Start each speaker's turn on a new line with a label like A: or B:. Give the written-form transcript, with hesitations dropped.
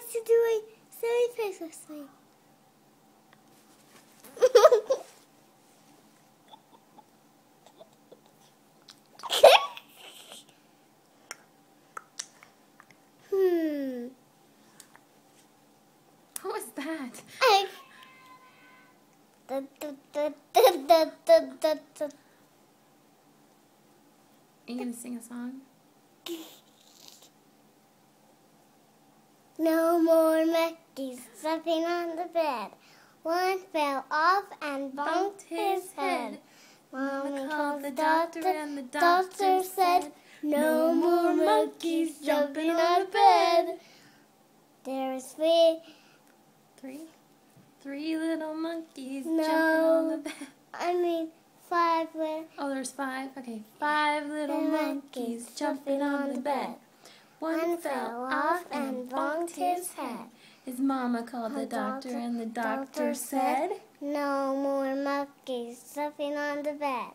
A: wants to do a silly face with me.
B: What was that?
A: Egg.
B: Are you going to sing a song?
A: No more monkeys jumping on the bed. One fell off and bumped his head. Mommy called the doctor and the doctor said, no more monkeys jumping on the bed. There was
B: Three little monkeys
A: No.
B: jumping on the bed.
A: I mean 5 little.
B: Oh, there's 5? Okay. 5 little monkeys jumping on the bed. One fell off and bumped his head. His mama called the doctor and the doctor said,
A: no more monkeys jumping on the bed.